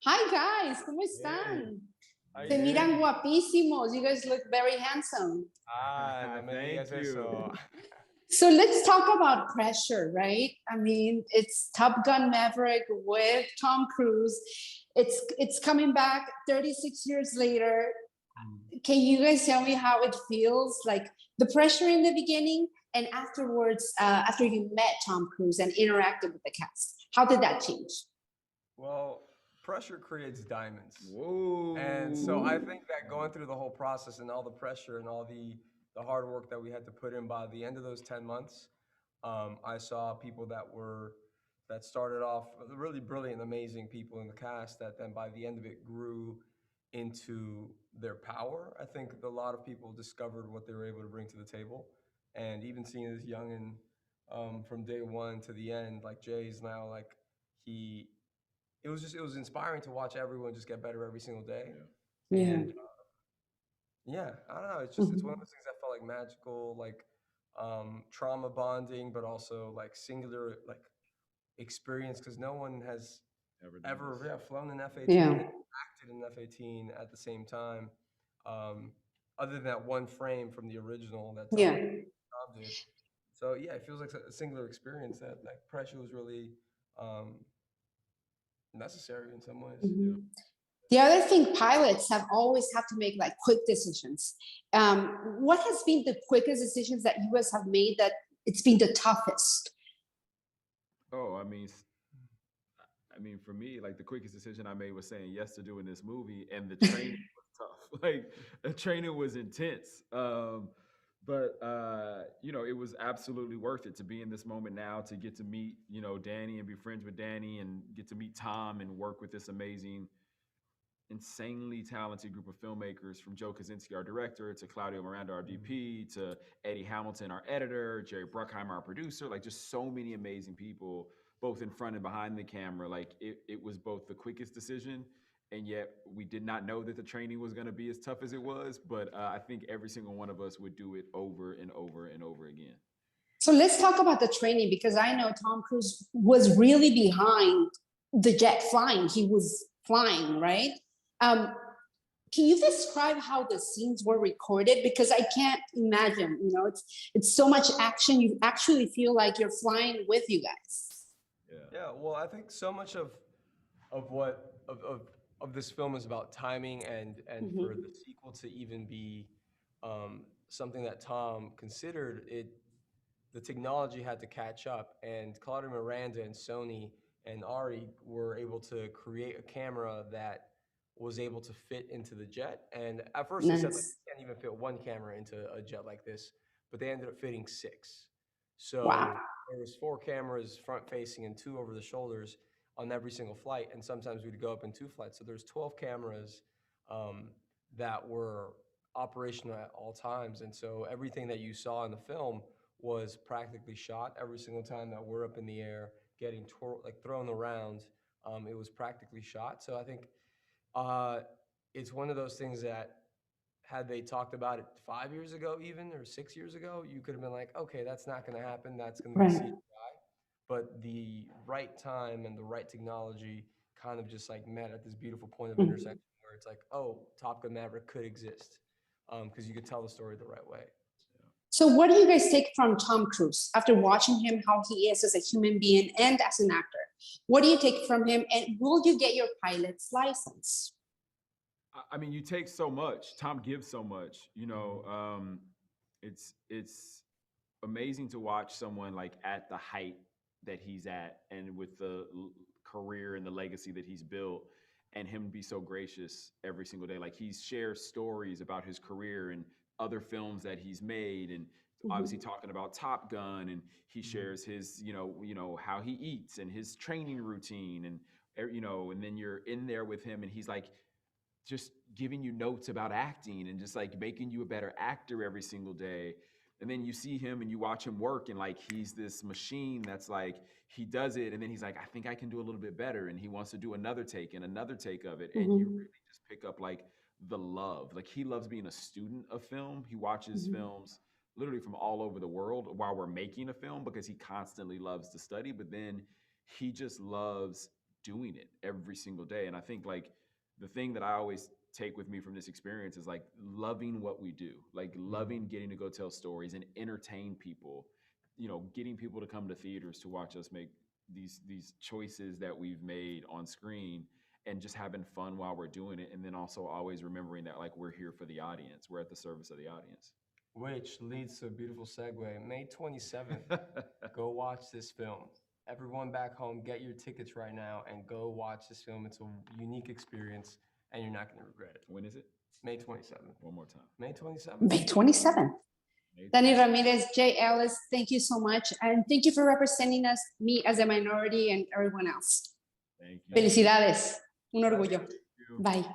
Hi guys, ¿cómo Hey, están? how you Se miran doing? guapísimos. You guys look very handsome. No me digas Thank you. eso. So let's talk about pressure, right? I mean, it's Top Gun Maverick with Tom Cruise. It's coming back 36 years later. Can you guys tell me how it feels like the pressure in the beginning and afterwards, after you met Tom Cruise and interacted with the cast? How did that change? Well, pressure creates diamonds. And so I Whoa. think that going through the whole process and all the pressure and all the hard work that we had to put in by the end of those 10 months, I saw people that started off really brilliant, amazing people in the cast that then by the end of it grew into their power. I think a lot of people discovered what they were able to bring to the table. And even seeing this young and from day one to the end, like Jay's now, like he, it was inspiring to watch everyone just get better every single day. Yeah. Yeah. And yeah, I don't know. It's one of Mhm. those things that felt like magical, like trauma bonding, but also like singular like experience because no one has Ever done ever this? flown an F-18 Yeah. and acted in an F-18 at the same time, um, other than that one frame from the original that Yeah. Tom did. So yeah, it feels like a singular experience that like pressure was really um, necessary in some ways. Yeah. Mhm. The other thing, pilots have always had to make like quick decisions. What has been the quickest decisions that you guys have made that it's been the toughest? Oh, I mean, for me, like the quickest decision I made was saying yes to doing this movie, and the training was tough. Like the training was intense. But it was absolutely worth it to be in this moment now, to get to meet, Danny and be friends with Danny and get to meet Tom and work with this amazing, insanely talented group of filmmakers, from Joe Kosinski, our director, to Claudio Miranda, our Mhm. DP, to Eddie Hamilton, our editor, Jerry Bruckheimer, our producer. Like, just so many amazing people, both in front and behind the camera. Like, it was both the quickest decision, and yet we did not know that the training was going to be as tough as it was. But I think every single one of us would do it over and over and over again. So let's talk about the training because I know Tom Cruise was really behind the jet flying. He was flying, right? Um, can you describe how the scenes were recorded? Because I can't imagine. It's so much action. You actually feel like you're flying with you guys. Yeah. Yeah, well, I think so much of what of this film is about timing and for the Mhm. sequel to even be something that Tom considered it, the technology had to catch up, and Claudio Miranda and Sony and Ari were able to create a camera that was able to fit into the jet. And at first they said like Nice. you can't even fit one camera into a jet like this, but they ended up fitting six. Wow. So there was four cameras front facing and two over the shoulders on every single flight, and sometimes we'd go up in two flights. So there's 12 cameras um, that were operational at all times, and so everything that you saw in the film was practically shot. Every single time that we're up in the air getting like thrown around, it was practically shot. So I think uh, it's one of those things that had they talked about it 5 years ago, even or 6 years ago, you could have been like, okay, that's not going to happen. That's going to be Right. CGI. But the right time and the right technology kind of just like met at this beautiful point of Mhm. intersection where it's like, oh, Top Gun Maverick could exist because you could tell the story the right way. So, what do you guys take from Tom Cruise after watching him, how he is as a human being and as an actor? What do you take from him, and will you get your pilot's license? I mean, you take so much. Tom gives so much. Mhm. It's amazing to watch someone like at the height that he's at, and with the career and the legacy that he's built, and him be so gracious every single day. Like, he shares stories about his career and other films that he's made, and obviously Mhm. talking about Top Gun, and he Mhm. shares his, how he eats and his training routine, and and then you're in there with him, and he's like just giving you notes about acting and just like making you a better actor every single day. And then you see him and you watch him work, and like he's this machine that's like, he does it and then he's like, I think I can do a little bit better, and he wants to do another take and another take of it. And you Mhm. really just pick up like the love. Like, he loves being a student of film. He watches Mhm. films literally from all over the world while we're making a film, because he constantly loves to study. But then he just loves doing it every single day. And I think like the thing that I always take with me from this experience is like loving what we do, like loving getting to go tell stories and entertain people, you know, getting people to come to theaters to watch us make these choices that we've made on screen, and just having fun while we're doing it. And then also always remembering that like we're here for the audience, we're at the service of the audience. Which leads to a beautiful segue. May 27th, go watch this film. Everyone back home, get your tickets right now and go watch this film. It's a unique experience and you're not going to regret it. When is it? May 27th. One more time. May 27th. May 27th. Danny Ramirez, J. Ellis, thank you so much. And thank you for representing us, me as a minority and everyone else. Thank you. Felicidades. Un orgullo. Thank you. Bye.